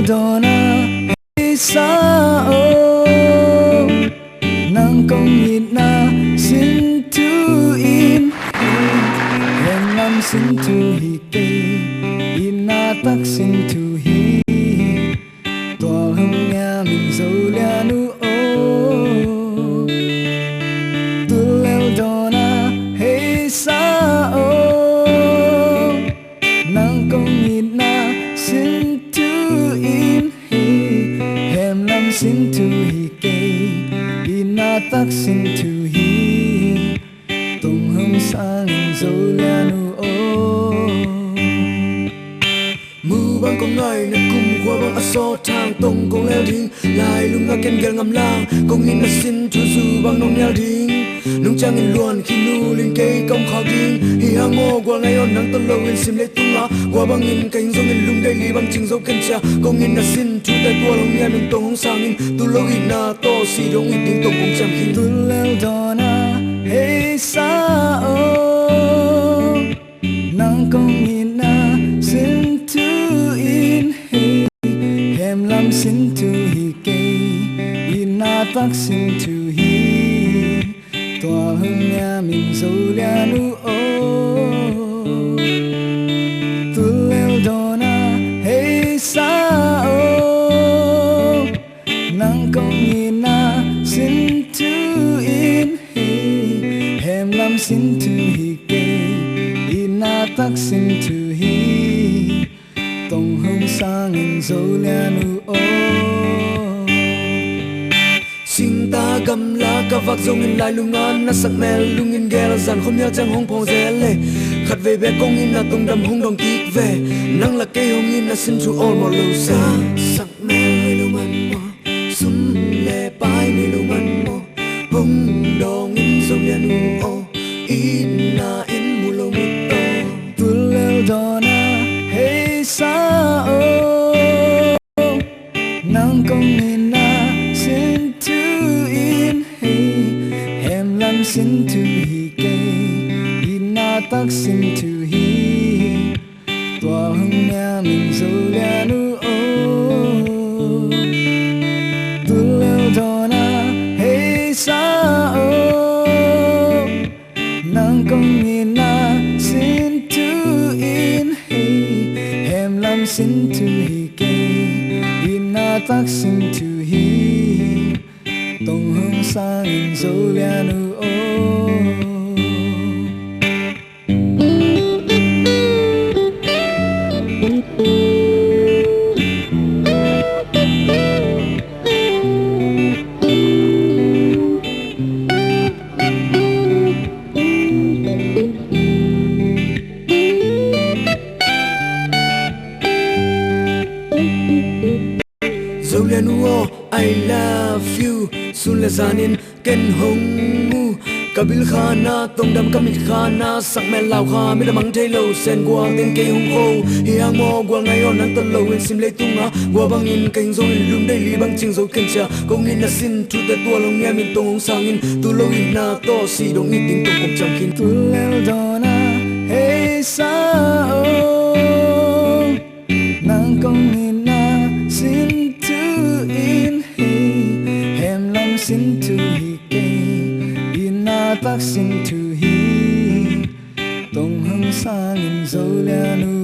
dona sa o nang công nhìn na xin tu in em nam xin tu hi ke in na tak xin tu hi toa hum nhà mình dâu lia nu o tu leo dona hey sa o nang công nhìn na xin tu in em nam xin tu hi ke in na tak xin tu hi tung hum sang dâu lia nu o mưa băng con ngày nè cùng qua băng aso thang tung con leo đinh lại lung nga ken gel ngam lang con in na xin tu du băng nong leo đinh nung chang in luan khi nu linh cây công khao đinh hi hang mo qua ngày on nắng tân lâu in sim lấy tung á qua băng in cánh rong in lung đây li băng chinh dấu ken cha con in na xin tu tay tua long nha mình tung hong sang in tu lâu in na to si dong in tiếng tung cùng chăm khi tu leo dona hey sa o nang công in na xin tu in hi em lam xin tu hi ke in na tak xin tu hi toa hum nhà mình dâu lia nu o tu leo dona hey sa o nang công in na xin tu in hi em lam xin tu hi ke in na tak xin tu hi tông hum sang in dâu lia nu o xin ta gầm lá ca vạc dòng in lại lung an na sắc mel lung in gel dàn không nhớ chẳng hong phong dễ lệ khát về bé công in na tung đầm hong đồng kik về nắng là cây hong in na xin chu all một lâu xa sắc mel hơi lung ăn mò sum lệ pai nơi lung ăn mò hong đồng in dòng lia nu o in na in mu lâu mu to tu leo dona hey sa o nang công in na xin tu in hi em lam xin tu hi ke in na tak xin tu hi toa hum nhà mình dâu lia nu o tu leo dona hey sa o nang công in na xin tu in hi em lam xin tu hi ke in na tak xin tu hi tông hum sang in dâu lia nu o dâu lia nu o I love you sun le zanin ken hong mu kabil khana tong dam kamit khana sak mel lao kha mi mang thai lo sen qua tên cây hong khô hi hang mo qua ngày on nắng tân lâu in sim lấy tung á qua băng in cánh rong in lung đây li băng chinh dấu ken cha công in na xin tu te tua long nghe min tong hong sang in tu lâu in na to si dong in tiếng tung cùng chăm kin tu leo dona hey sa o nang công in na xin tu in hi em lam xin tu hi ke in na tak xin tu hi tông hum sang in dâu lia nu